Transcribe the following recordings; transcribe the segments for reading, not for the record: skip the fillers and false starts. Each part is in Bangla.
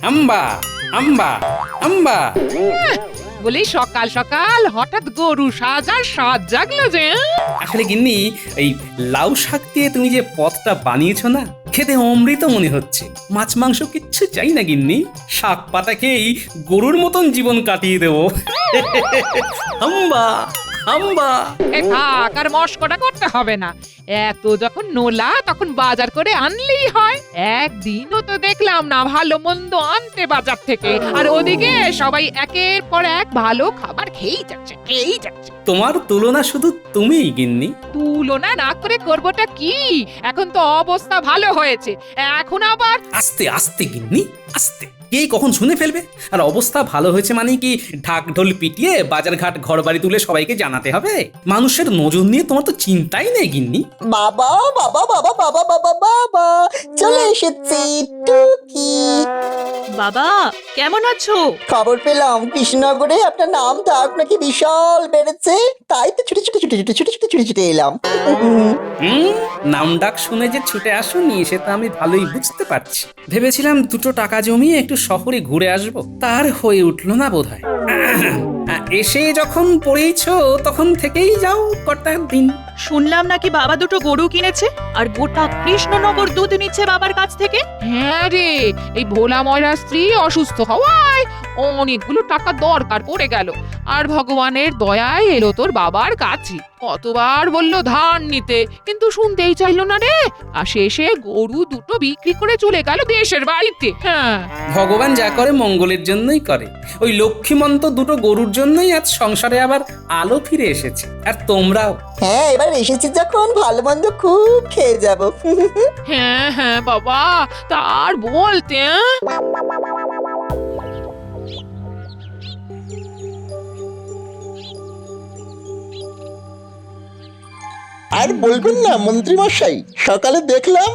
আম্বা আম্বা আম্বা। বলি সকাল সকাল হঠাৎ গরু সাজার সাজ জাগলো যে? আসলে গিন্নি, এই লাউ শাক দিয়ে তুমি যে পদটা বানিয়েছো না, খেতে অমৃত মনে হচ্ছে। মাছ মাংস কিচ্ছু চাই না গিন্নি, শাক পাতা খেয়েই গরুর মতন জীবন কাটিয়ে দেবো। হাম্বা হাম্বা। এ থাক, আর মস্করা করতে হবে না। এত যখন নোলা তখন বাজার করে আনলেই হয়। একদিনও তো দেখলাম না ভালো মন্দ আনতে বাজার থেকে, আর ওদিকে সবাই একের পর এক ভালো খাবার খেয়েই যাচ্ছে। তোমার তুলনা শুধু তুমিই গিন্নি। তুলনা না করে করবোটা কি? এখন তো অবস্থা ভালো হয়েছে, এখন আবার আস্তে আস্তে গিন্নি, আস্তে। কে কখন শুনে ফেলবে। আর অবস্থা ভালো হয়েছে মানে কি ঢাক ঢোল পিটিয়ে বাজারঘাট ঘর বাড়ি তুলে সবাইকে জানাতে হবে? মানুষের নজর নিয়ে তোমার তো চিন্তাই নেই গিন্নি। বাবা বাবা বাবা বাবা বাবা বাবা চলে এসেছি টুকি। বাবা কেমন আছো? খবর পেলাম কৃষ্ণনগরে আপনার নাম ডাক নাকি বিশাল বেড়েছে, তাই তো ছুটে এলাম। নাম ডাক শুনে যে ছুটে আসুনি সেটা আমি ভালোই বুঝতে পারছি। ভেবেছিলাম দুটো টাকা জমিয়ে একটু শহরে ঘুরে আসবো, তার হয়ে উঠলো না বোধহয়। এসে যখন পড়েইছো তখন থেকেই যাও কটা দিন। শুনলাম নাকি বাবা দুটো গরু কিনেছে আর গোটা কৃষ্ণনগর দুধ নিচ্ছে বাবার কাছ থেকে। হ্যাঁ রে, এই ভোলা ময়রার স্ত্রী অসুস্থ হওয়ায় অনেকগুলো টাকা দরকার পড়ে গেল, আর ভগবানের দয়ায় এলো তোর বাবার কাছে। কতবার বললো ধার নিতে, কিন্তু শুনতেই চাইলো না রে। আর শেষে গরু দুটো বিক্রি করে চলে গেল দেশের বাড়িতে। হ্যাঁ, ভগবান যা করে মঙ্গলের জন্যই করে। ওই লক্ষ্মীমন্ত দুটো গরুর জন্যই আজ সংসারে আবার আলো ফিরে এসেছে। আর তোমরাও। হ্যাঁ, এবার এসেছি যখন ভালো মন্দ খুব খেয়ে যাব। হ্যাঁ হ্যাঁ বাবা, তার বলতে আর বলবেন না মন্ত্রী মশাই, সকালে দেখলাম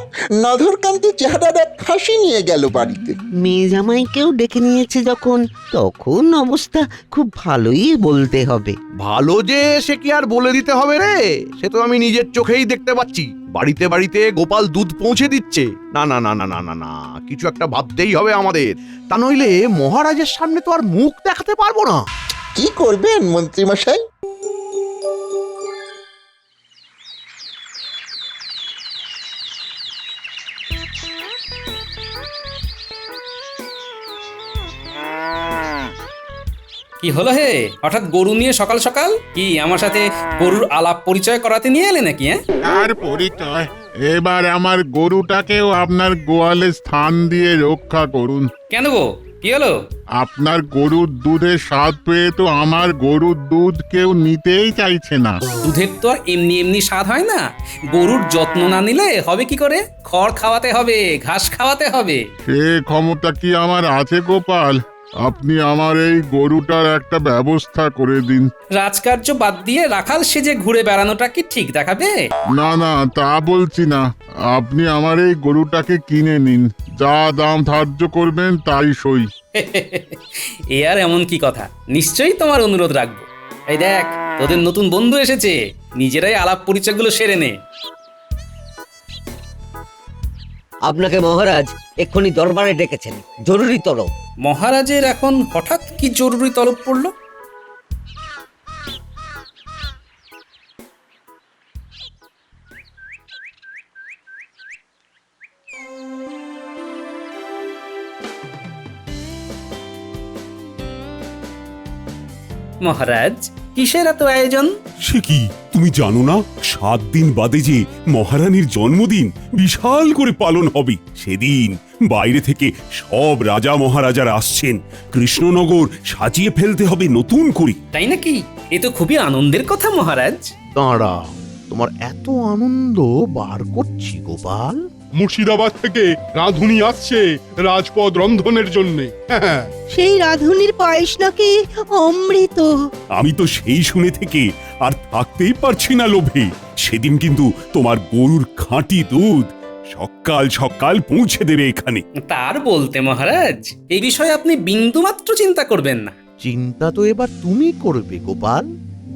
নধরকান্তি চেহারার এক খাসি নিয়ে গেল বাড়িতে। মেয়ে জামাইকেও ডেকে নিয়েছে যখন, তখন অবস্থা খুব ভালোই বলতে হবে। ভালো যে সে কি আর বলে দিতে হবে রে, সে তো আমি নিজের চোখেই দেখতে পাচ্ছি। বাড়িতে বাড়িতে গোপাল দুধ পৌঁছে দিচ্ছে। না না না না না না না, কিছু একটা ভাবতেই হবে আমাদের, তা নইলে মহারাজের সামনে তো আর মুখ দেখাতে পারবো না। কি করবেন মন্ত্রী মশাই? কি হলো হে, হঠাৎ গরু নিয়ে সকাল সকাল? কি আমার সাথে গরুর আলাপ পরিচয় করাতে নিয়ে এলে নাকি? আর পরিচয়, এবার আমার গরুটাকেও আপনার গোয়ালে স্থান দিয়ে রক্ষা করুন। কেন গো, কি হলো? আপনার গরুর দুধের স্বাদ পেয়ে তো আমার গরুর দুধ কেউ নিতেই চাইছে না। দুধের তো আর এমনি এমনি স্বাদ হয় না। গরুর যত্ন না নিলে হবে কি করে? খড় খাওয়াতে হবে, ঘাস খাওয়াতে হবে। সে ক্ষমতা কি আমার আছে গোপাল? আপনি আমার এই গরুটার একটা ব্যবস্থা করে দিন। রাজকার্য বাদ দিয়ে রাখাল সেজে ঘুরে বেড়ানোটা কি ঠিক দেখাবে? না না, তা বলছি না, আপনি আমার এই গরুটাকে কিনে নিন, যা দাম ধার্য করবেন তাই সই। এ আর এমন কি কথা, নিশ্চয়ই তোমার অনুরোধ রাখবো। এই দেখ, তোদের নতুন বন্ধু এসেছে, নিজেরাই আলাপ পরিচয়গুলো সেরে নে। আপনাকে মহারাজ এক্ষুনি দরবারে ডেকেছেন, জরুরি তলব। মহারাজের এখন হঠাৎ কি জরুরি তলব পড়লো? মহারাজ, কিসের এত আয়োজন? সে কি, তুমি জানো না 7 দিন বাদে যে মহারানীর জন্মদিন বিশাল করে পালন হবে? সেদিন বাইরে থেকে সব রাজা মহারাজারা আসছেন। কৃষ্ণনগর সাজিয়ে ফেলতে হবে নতুন করে। তাই নাকি? এ তো খুবই আনন্দের কথা মহারাজ। দাঁড়া, তোমার এত আনন্দ বার করছি গোপাল। মুর্শিদাবাদ থেকে রাঁধুনি আসছে রাজপদ রন্ধনের জন্য। সেই রাধুনির পায়েস নাকি অমৃত। আমি তো সেই শুনে থেকে আর থাকতেই পারছি না লোভে। সেদিন কিন্তু তোমার গরুর খাঁটি দুধ সকাল সকাল পৌঁছে দেবে এখানে। তার বলতে মহারাজ, এই বিষয়ে আপনি বিন্দুমাত্র চিন্তা করবেন না। চিন্তা তো এবার তুমি করবে গোপাল।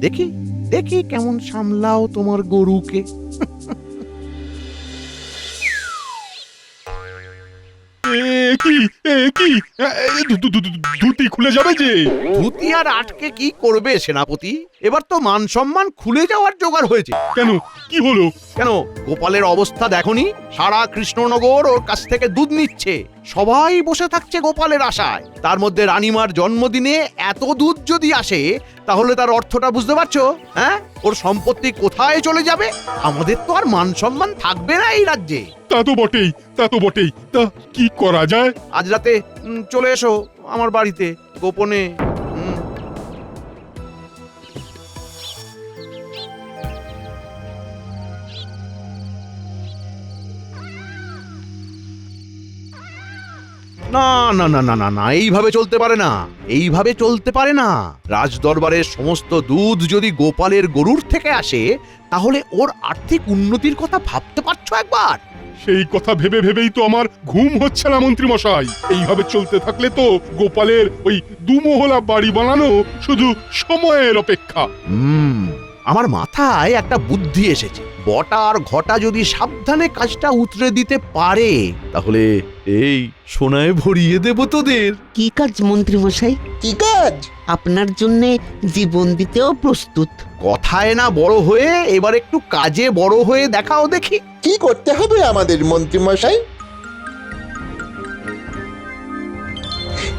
দেখি দেখি কেমন সামলাও তোমার গরুকে। কি কি ধুতি খুলে যাবে যে? ধুতি আর আটকে কি করবে সেনাপতি? এবার তো মান সম্মান খুলে যাওয়ার জোগাড় হয়েছে। কেন, কি হলো? কেন, গোপালের অবস্থা দেখনি? সারা কৃষ্ণনগর ওর কাছ থেকে দুধ নিচ্ছে, সবাই বসে থাকছে গোপালের আশায়। তার মধ্যে রানীমার জন্মদিনে এত দুধ যদি আসে, তাহলে তার অর্থটা বুঝতে পারছো? হ্যাঁ, ওর সম্পত্তি কোথায় চলে যাবে? আমাদের তো আর মান সম্মান থাকবে না এই রাজ্যে। তা তো বটেই, তা তো বটেই। তা কি করা যায়? আজ রাতে চলে এসো আমার বাড়িতে গোপনে। না না না না না না, এইভাবে চলতে পারে না, এইভাবে চলতে পারে না। রাজ দরবারের সমস্ত দুধ যদি গোপালের গরুর থেকে আসে, তাহলে ওর আর্থিক উন্নতির কথা ভাবতে পারছো একবার? সেই কথা ভেবে ভেবেই তো আমার ঘুম হচ্ছে না মন্ত্রী মশাই। এইভাবে চলতে থাকলে তো গোপালের ওই দুমহলা বাড়ি বানানো শুধু সময়ের অপেক্ষা। আমার মাথায় একটা বুদ্ধি এসেছে। বটা আর ঘটা যদি সাবধানে কাজটা উতরে দিতে পারে, তাহলে এই সোনায় ভরিয়ে দেব তোদের। কি কাজ মন্ত্রী মশাই? কি কাজ? আপনার জন্যে জীবন দিতেও প্রস্তুত। কথায় না বড় হয়ে এবার একটু কাজে বড় হয়ে দেখাও দেখি। কি করতে হবে আমাদের মন্ত্রী মশাই?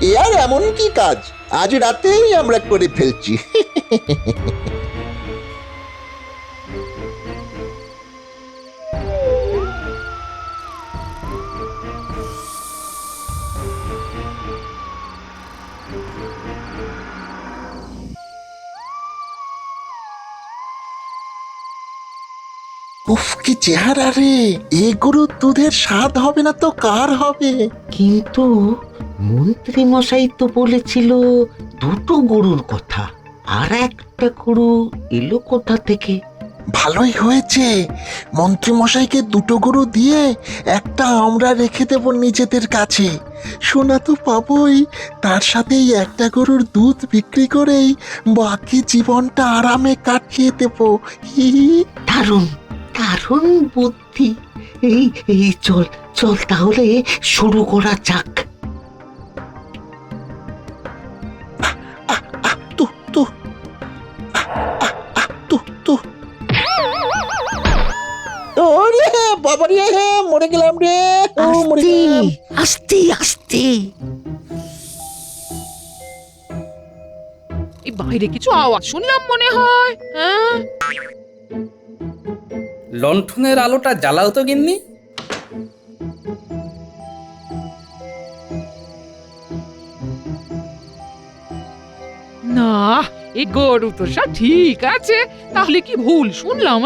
এ আর এমন কি কাজ, আজ রাতেই আমরা করে ফেলছি। উফ, কি চেহারা রে! এ গরুর দুধের স্বাদ হবে না তো কার হবে? কিন্তু মন্ত্রী মশাই তো বলেছিল দুটো গরুর কথা, আর একটা গরু এলো কোথা থেকে? ভালোই হয়েছে, মন্ত্রী মশাইকে দুটো গরু দিয়ে একটা আমরা রেখে দেব নিজেদের কাছে। সোনা তো পাবোই, তার সাথে এই একটা গরুর দুধ বিক্রি করেই বাকি জীবনটা আরামে কাটিয়ে দেব। হি হি। দারুণ দারুণ বুদ্ধি। এই এই চল চল তাহলে শুরু করা যাক। তু তু তু তু। ওরে বাবা রে, মরে গেলাম রে, মরে আস্তে গেলাম। আস্তে আস্তে। এই বাইরে কিছু আওয়াজ শুনলাম মনে হয়। হ্যাঁ, লণ্ঠনের আলোটা জ্বালাও তো গিন্নি। না, এই গরু তো সব ঠিক আছে, তাহলে কি ভুল শুনলাম?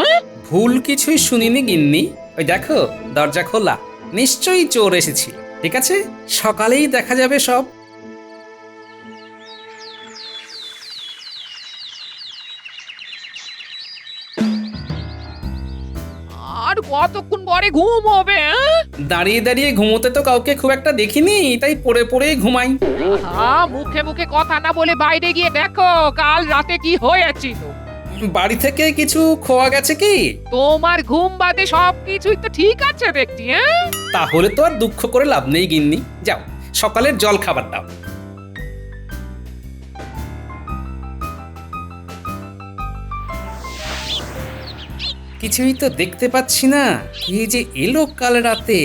ভুল কিছুই শুনিনি গিন্নি। ওই দেখো, দরজা খোলা, নিশ্চয়ই চোর এসেছিল। ঠিক আছে, সকালেই দেখা যাবে সব। আর কতক্ষণ পরে ঘুম হবে? দাঁড়িয়ে দাঁড়িয়ে ঘুমোতে তো কাউকে খুব একটা দেখিনি, তাই পড়ে পড়েই ঘুমাই। মুখে মুখে কথা না বলে বাইরে গিয়ে দেখো কাল রাতে কি হয়েছিল। বাড়ি থেকে কিছু খোয়া গেছে কি? তোমার ঘুম বাদে সবকিছুই তো ঠিক আছে দেখছি। তাহলে তো আর দুঃখ করে লাভ নেই গিন্নি। যাও, সকালের জল খাবার দাও। কিছুই তো দেখতে পাচ্ছি না, এই যে এলো কাল রাতে।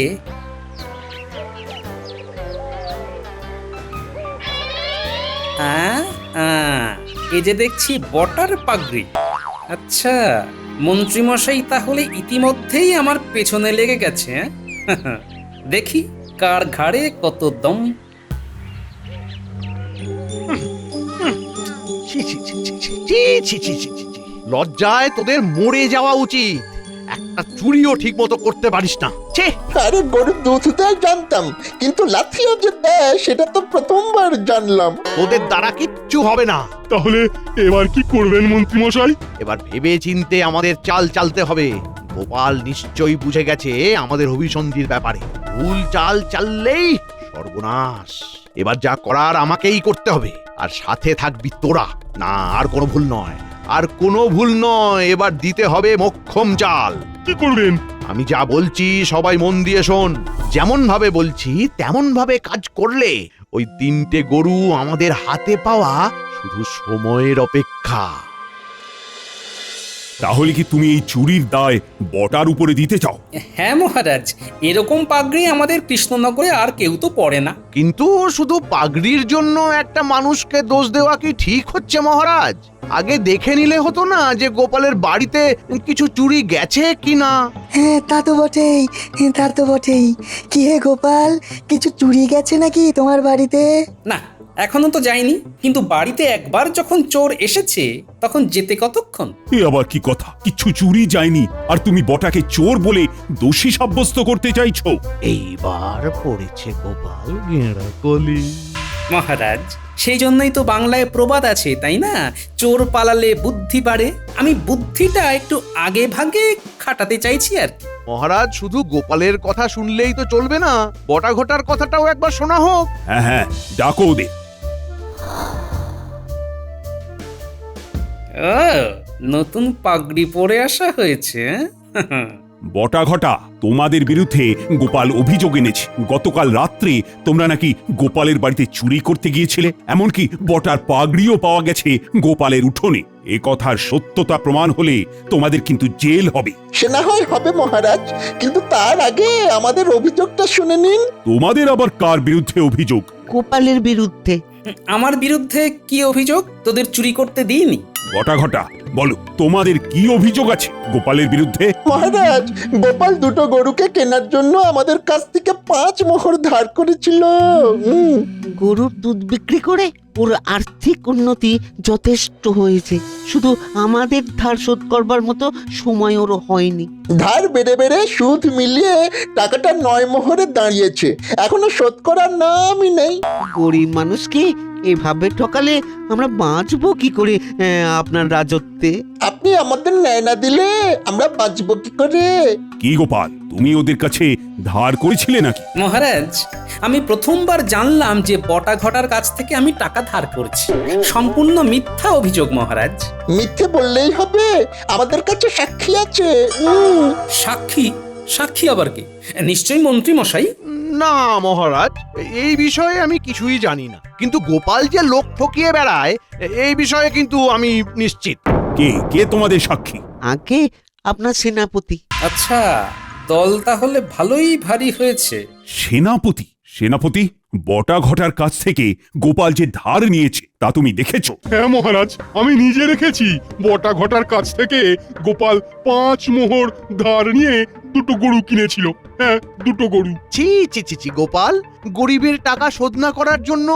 এই যে দেখছি বটার পাগড়ি। আচ্ছা, মন্ত্রীমশাই তাহলে ইতিমধ্যেই আমার পেছনে লেগে গেছে। দেখি কার ঘাড়ে কত দম। লজ্জায় তোদের মরে যাওয়া উচিত। একটা চুরিও ঠিক মতো করতে পারিস না। আরে গরুর দুধ দেয় জানতাম, কিন্তু লাথিও যে দেয় সেটা তো প্রথমবার জানলাম। তোদের দ্বারা কিচ্ছু হবে না। তাহলে এবার কি করবেন মন্ত্রী মশাই? এবার ভেবে চিনতে আমাদের চাল চালতে হবে। গোপাল নিশ্চয়ই বুঝে গেছে আমাদের অভিসন্ধির ব্যাপারে। ভুল চাল চাললেই সর্বনাশ। এবার যা করার আমাকেই করতে হবে, আর সাথে থাকবি তোরা। না, আর কোনো ভুল নয়, আর কোনো ভুল নয়। এবার দিতে হবে মোক্ষম চাল। কি করবেন? আমি যা বলছি সবাই মন দিয়ে শোন। যেমন ভাবে বলছি তেমন ভাবে কাজ করলে ওই 3টে গরু আমাদের হাতে পাওয়া শুধু সময়ের অপেক্ষা। তাহলে কি তুমি এই চুরির দায় বটার উপরে দিতে চাও? হ্যাঁ মহারাজ, এরকম পাগড়ি আমাদের কৃষ্ণনগরে আর কেউ তো পড়ে না। কিন্তু শুধু পাগড়ির জন্য একটা মানুষকে দোষ দেওয়া কি ঠিক হচ্ছে মহারাজ? আগে দেখে নিলে হতো না যে গোপালের বাড়িতে কিছু চুরি গেছে কিনা? হ্যাঁ তা তো বটেই, তা তো বটেই। কি হে গোপাল, কিছু চুরি গেছে নাকি তোমার বাড়িতে? না, এখনো তো যায়নি, কিন্তু বাড়িতে একবার যখন চোর এসেছে তখন যেতে কতক্ষণ? এ আবার কি কথা? কিছু চুরি যায়নি আর তুমি বটাকে চোর বলে দোষী সাব্যস্ত করতে চাইছো? এইবার পড়েছে গোপাল গেঁড়া কলি। মহারাজ, সেই জন্যই তো বাংলায় প্রবাদ আছে, তাই না? চোর পালালে বুদ্ধি বাড়ে। আমি বুদ্ধিটা একটু আগে ভাগে খাটাতে চাইছি আর কি। মহারাজ, শুধু গোপালের কথা শুনলেই তো চলবে না, বটা ঘটার কথাটাও একবার শোনা হোক। হ্যাঁ হ্যাঁ, ডাকো ওদের। ও, নতুন পাগড়ি পরে আসা হয়েছে। বটা ঘটা, তোমাদের বিরুদ্ধে গোপাল অভিযোগ এনেছে। গতকাল রাত্রে তোমরা নাকি গোপালের বাড়িতে চুরি করতে গিয়েছিলে, এমনকি বটার পাগড়িও পাওয়া গেছে গোপালের উঠোনে। এ কথার সত্যতা প্রমাণ হলে তোমাদের কিন্তু জেল হবে। সে না হয় হবে মহারাজ, কিন্তু তার আগে আমাদের অভিযোগটা শুনে নিন। তোমাদের আবার কার বিরুদ্ধে অভিযোগ? গোপালের বিরুদ্ধে। আমার বিরুদ্ধে কি অভিযোগ? তোদের চুরি করতে দিইনি? বটা ঘটা, বলো তোমাদের কি অভিযোগ আছে গোপালের বিরুদ্ধে? মহারাজ, গোপাল 2টো গরুকে কেনার জন্য আমাদের কাছ থেকে 5 মোহর ধার করেছিল। গরুর দুধ বিক্রি করে ওর আর্থিক উন্নতি যথেষ্ট হয়েছে, শুধু আমাদের ধার শোধ করবার মতো সময় ওর হয়নি। ধার বেড়ে বেড়ে সুদ মিলিয়ে টাকাটা 9 মোহরে দাঁড়িয়েছে, এখনো শোধ করার নামই নেই। গরিব মানুষকে এভাবে ঠকালে আমরা বাঁচবো কি করে আপনার রাজত্বে? আপনি আমাদের ন্যায় না দিলে আমরা বাঁচবো কি করে? কি গোপাল, তুমি ওদের কাছে ধার করেছিলে নাকি? মহারাজ, আমি প্রথমবার জানলাম যে বটা ঘটার কাছ থেকে আমি টাকা ধার করছি। সম্পূর্ণ মিথ্যা অভিযোগ মহারাজ। মিথ্যে বললেই হবে? আমাদের কাছে সাক্ষী আছে। সাক্ষী? সাক্ষী আবার কি? নিশ্চয়ই মন্ত্রী মশাই। না মহারাজ, এই বিষয়ে আমি কিছুই জানি না, কিন্তু গোপাল যে লোক ঠকিয়ে বেড়ায় এই বিষয়ে কিন্তু আমি নিশ্চিত। কে কে তোমাদের সাক্ষী? আগে আপনার সেনাপতি। আচ্ছা, দল তাহলে ভালোই ভারী হয়েছে। সেনাপতি? সেনাপতি, বটা ঘটার কাছ থেকে গোপাল যে ধার নিয়েছে তা তুমি দেখেছো? হ্যাঁ মহারাজ, আমি নিজে রেখেছি। বটা ঘটার কাছ থেকে গোপাল 5 মোহর ধার নিয়ে 2টো গরু কিনেছিল। হ্যাঁ, 2টো গরু। ছি ছি ছি ছি গোপাল, গরিবের টাকা শোধ না করার জন্য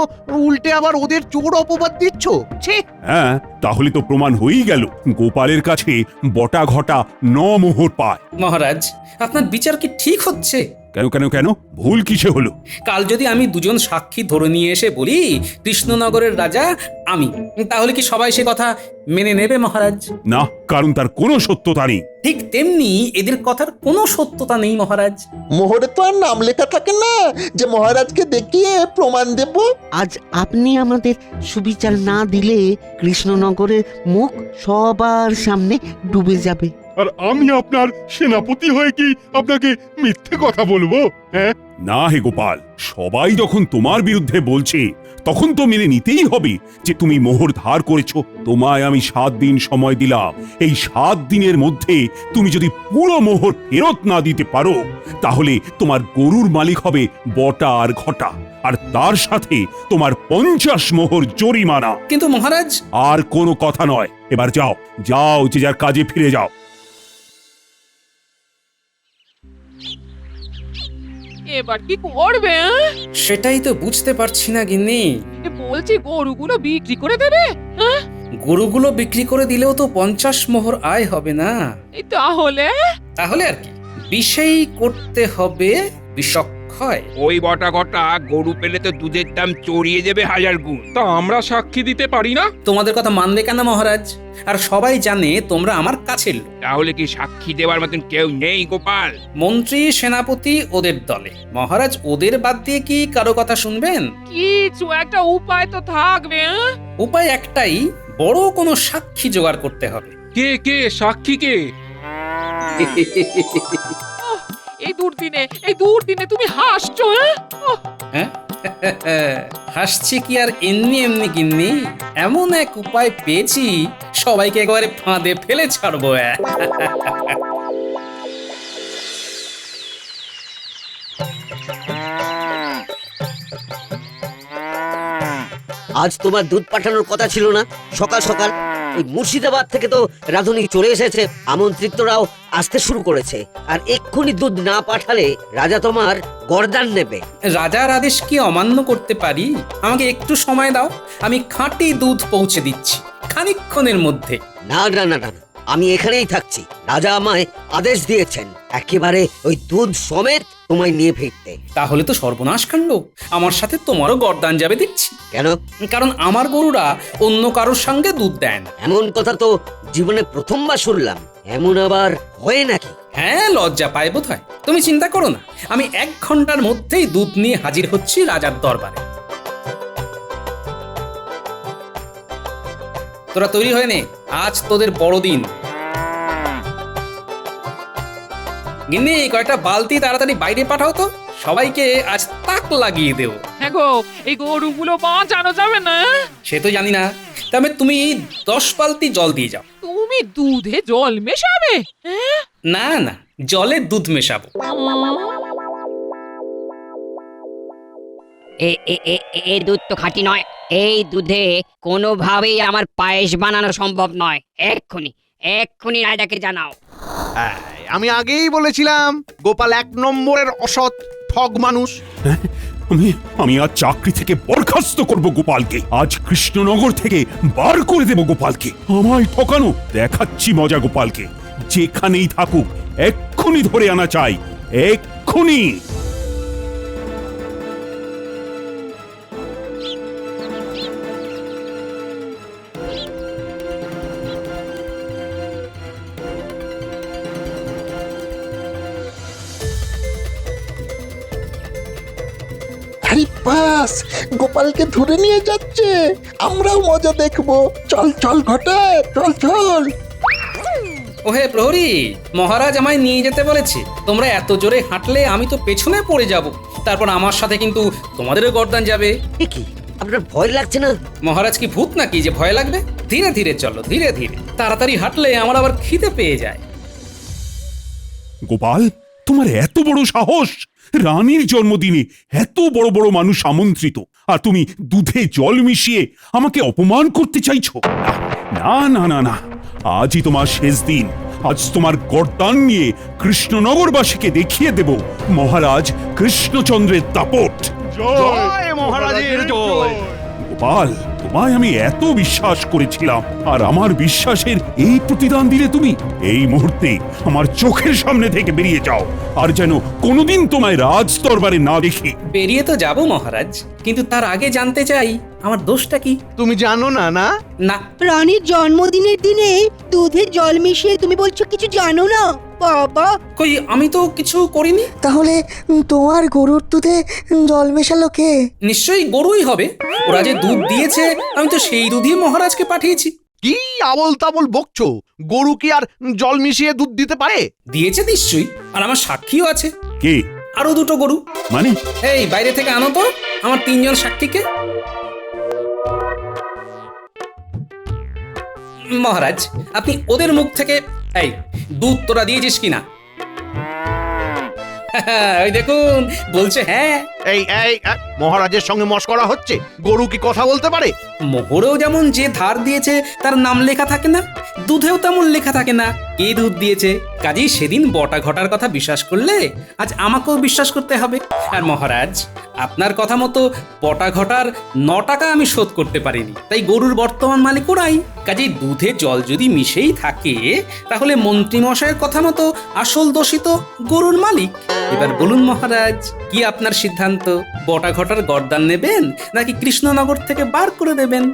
উল্টে আবার ওদের চোর অপবাদ দিচ্ছ। ছি। হ্যাঁ, তাহলে তো প্রমাণ হয়েই গেল গোপালের কাছে বটা ঘটা 9 মোহর পায়। মহারাজ, আপনার বিচার কি ঠিক হচ্ছে? কেন কেন কেন, ভুল কিসে হলো? কাল যদি আমি 2জন সাক্ষী ধরে নিয়ে এসে বলি কৃষ্ণনগরের রাজা আমি, তাহলে কি সবাই সে কথা মেনে নেবে মহারাজ? না, কারণ তার কোনো সত্যতা নেই। ঠিক তেমনি এদের কথার কোনো সত্যতা নেই মহারাজ। মোহরে তো আর নাম লেখা থাকে না যে মহারাজকে দেখিয়ে প্রমাণ দেব। আজ আপনি আমাদের সুবিচার না দিলে কৃষ্ণনগরের মুখ সবার সামনে ডুবে যাবে। আর আমি আপনার সেনাপতি হয়ে কি আপনাকে মিথ্যে কথা বলবো? হ্যাঁ, না হে গোপাল, সবাই যখন তোমার বিরুদ্ধে বলছে তখন তো মেনে নিতেই হবে যে তুমি মোহর ধার করেছো। তোমায় আমি 7 দিন সময় দিলাম। এই 7 দিনের মধ্যে তুমি যদি পুরো মোহর ফেরত না দিতে পারো তাহলে তোমার গরুর মালিক হবে বটা আর ঘটা, আর তার সাথে তোমার 50 মোহর জরিমানা। কিন্তু মহারাজ, আর কোনো কথা নয়, এবার যাও যাও, যে যার কাজে ফিরে যাও। এবার কি করবে? সেটাই তো বুঝতে পারছি না গিন্নি। বলছি গরুগুলো বিক্রি করে দেবে? গরুগুলো বিক্রি করে দিলেও তো 50 মোহর আয় হবে না। তাহলে তাহলে আর কি, বিষেই করতে হবে বিষক্ষয়। ওই বটা ঘটা গরু পেলে তো দুধের দাম চড়িয়ে যাবে 1000 গুণ। তা আমরা সাক্ষী দিতে পারি না? তোমাদের কথা মানবে কেন মহারাজ? আর সবাই জানে তোমরা আমার কাছের লোক। তাহলে কি সাক্ষী দেওয়ার মতন কেউ নেই গোপাল? মন্ত্রী সেনাপতি ওদের দলে। মহারাজ ওদের বাদ দিয়ে কি কারো কথা শুনবেন? কিছু একটা উপায় তো থাকবে। উপায় একটাই, বড় কোনো সাক্ষী জোগাড় করতে হবে। কে কে সাক্ষী কে? এই দুর্দিনে তুমি হাসছো, হ্যাঁ? হ্যাঁ হাসছি কি আর এমনি এমনি গিন্নি, এমন এক উপায় পেয়েছি সবাইকে একেবারে ফাঁদে ফেলে ছাড়বো। আজ তোমার দুধ পাঠানোর কথা ছিল না? সকাল সকাল ওই মুর্শিদাবাদ থেকে তো রাধুনি চলে এসেছে, আমন্ত্রিতরাও আসতে শুরু করেছে। আর এক্ষুনি দুধ না পাঠালে রাজা তোমার গর্দান নেবে। রাজার আদেশ কি অমান্য করতে পারি? আমাকে একটু সময় দাও, আমি খাঁটি দুধ পৌঁছে দিচ্ছি খানিকক্ষণের মধ্যে। না না না না, আমি এখানেই থাকছি। রাজা আমায় আদেশ দিয়েছেন একেবারে ওই দুধ সমেত তোমায় নিয়ে ফিরতে। তাহলে তো সর্বনাশ কাণ্ড, আমার সাথে তোমারও গর্দান যাবে দেখছি। কেন? কারণ আমার গরুরা অন্য কারোর সঙ্গে দুধ দেয় না। এমন কথা তো জীবনে প্রথমবার শুনলাম। এমন আবার হয় নাকি? হ্যাঁ লজ্জা পায় বোধ হয়। তুমি চিন্তা করো না, আমি 1 ঘন্টার মধ্যেই দুধ নিয়ে হাজির হচ্ছি রাজার দরবারে। তোরা তৈরি হয়ে নে, আজ তোদের বড়দিন। গিন্নি কয়েকটা বালতি তাড়াতাড়ি বাইরে পাঠাও তো, সবাইকে আজ তাক লাগিয়ে দেব। হ্যাঁ গো, এই গরুগুলো বাঁচানো যাবে না। সে তো জানি না, তবে তুমি 10 বালতি জল দিয়ে যাও। তুমি দুধে জল মেশাবে? হ্যাঁ? না না, জলে দুধ মেশাবো। এই দুধ তো খাঁটি নয়। এই দুধে কোনোভাবেই আমার পায়েস বানানো সম্ভব নয়। এক্ষুনি রাজাকে জানাও। আমি আগেই বলেছিলাম গোপাল 1 নম্বরের অসৎ ঠগ মানুষ। আমি আজ চাকরি থেকে বরখাস্ত করব গোপালকে। আজ কৃষ্ণনগর থেকে বার করে দেব গোপালকে। আমায় ঠকানো দেখাচ্ছি মজা গোপালকে। যেখানেই থাকুক এক্ষুনি ধরে আনা চাই, এক্ষুনি। আরে বাস, গোপালকে ধরে নিয়ে যাচ্ছে, আমরাও মজা দেখবো। চল চল ঘটা, চল চল। ওহে প্রহরী, মহারাজ আমায় নিয়ে যেতে বলেছে। তোমরা এত জোরে হাঁটলে আমি তো পেছনে পড়ে যাব, তারপর আমার সাথে কিন্তু তোমাদেরও গর্দান যাবে। এ কি, আপনার ভয় লাগছে না? মহারাজ কি ভূত নাকি যে ভয় লাগবে? ধীরে ধীরে চলো, ধীরে ধীরে। তাড়াতাড়ি হাঁটলে আমার আবার খিদে পেয়ে যায়। গোপাল, তোমার এত বড় সাহস! রানীর জন্মদিনে এত বড় বড় মানুষ আমন্ত্রিত, আর তুমি দুধে জল মিশিয়ে আমাকে অপমান করতে চাইছো? না না না না, আজই তোমার শেষ দিন। আজ তোমার গর্দান নিয়ে কৃষ্ণনগরবাসীকে দেখিয়ে দেব মহারাজ কৃষ্ণচন্দ্রের দাপট। জয় মহারাজের জয়। গোপাল, তোমায় আমি এত বিশ্বাস করেছিলাম, আর আমার বিশ্বাসের এই প্রতিদান দিলে তুমি। এই মুহূর্তে আমার চোখের সামনে থেকে বেরিয়ে যাও, আর যেন কোনোদিন তোমায় রাজ দরবারে না দেখি। বেরিয়ে তো যাব মহারাজ, কিন্তু তার আগে জানতে চাই আমার দোষটা কি? তুমি জানো না? না না। রানীর জন্মদিনের দিনে দুধে জল মিশিয়ে তুমি বলছো কিছু জানো না? বাবা, কই আমি তো কিছু করিনি। তাহলে তোমার গরুর দুধে জল মেশালো কে? নিশ্চয়ই গরুই হবে। ওরা যে দুধ দিয়েছে আমি তো সেই দুধই মহারাজকে পাঠিয়েছি। কি আবল তাবল বকছো? গরু কি আর জল মিশিয়ে দুধ দিতে পারে? দিয়েছে নিশ্চয়ই, আর আমার সাক্ষীও আছে। কে? আরো 2টো গরু। মানে? এই বাইরে থেকে আনো তো আমার 3 জন সাক্ষীকে। মহারাজ, আপনি ওদের মুখ থেকে এই দুধ তোরা দিয়েছিস কিনা? ওই দেখুন, বলছে হ্যাঁ। এই এই মহারাজের সঙ্গে মশকরা হচ্ছে। গরু কি কথা বলতে পারে? মোহরেও যেমন যে ধার দিয়েছে তার নাম লেখা থাকে না, দুধেও তেমন লেখা থাকে না কে দুধ দিয়েছে। কাজেই সেদিন বটা ঘটার কথা বিশ্বাস করলে আজ আমাকেও বিশ্বাস করতে হবে। আর মহারাজ, আপনার কথা মতো বটা ঘটার 9 টাকা আমি শোধ করতে পারিনি, তাই গরুর বর্তমান মালিক ওরাই। কাজেই দুধে জল যদি মিশেই থাকে তাহলে মন্ত্রী মশাইয়ের কথা মতো আসল দোষী তো গরুর মালিক। এবার বলুন মহারাজ, কি আপনার সিদ্ধান্ত? বটা ঘটার গর্দান নেবেন নাকি কৃষ্ণনগর থেকে বার করে দেবেন?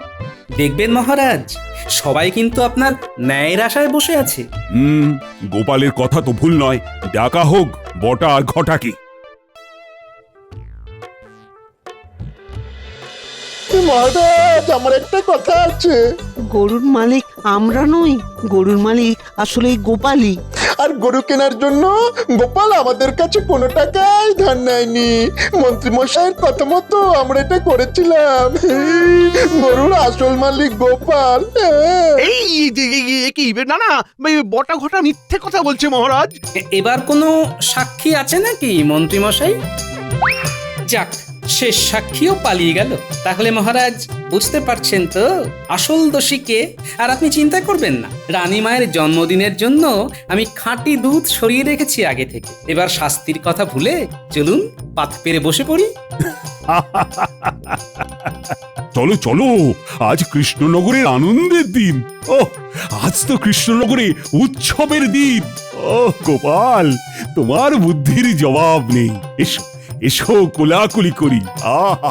দেখবেন মহারাজ, সবাই কিন্তু আপনার ন্যায়ের আশায় বসে আছে। গোপালের কথা তো ভুল নয়। ডাকা হোক বটা আর ঘটাকে। মহারাজ, আমার একটা কথা আছে। গরুর মালিক আমরা নই, গরুর মালিক আসলে গোপালই। আর গরু কেনার জন্য গোপাল আমাদের কাছে কোনো টাকাই ধার নেয়নি। মন্ত্রী মশাইয়ের কথা মতো আমরা এটা করেছিলাম। গরুর আসল মালিক গোপাল। এই কি না না, বটা ঘটা মিথ্যে কথা বলছে মহারাজ। এবার কোনো সাক্ষী আছে নাকি মন্ত্রী মশাই? যাক, শেষ সাক্ষীও পালিয়ে গেল। তাহলে মহারাজ বুঝতে পারছেন তো আসল দোষী কে। আর আপনি চিন্তা করবেন না, রানী মায়ের জন্মদিনের জন্য আমি খাঁটি দুধ সরিয়ে রেখেছি আগে থেকে। এবার শাস্তির কথা ভুলে চলুন পাত পেরে বসে পড়ি। চলো চলো, আজ কৃষ্ণনগরের আনন্দের দিন। ও, আজ তো কৃষ্ণনগরে উৎসবের দিন। ও গোপাল, তোমার বুদ্ধির জবাব নেই। এসো এসো, কোলাকুলি করি। আহা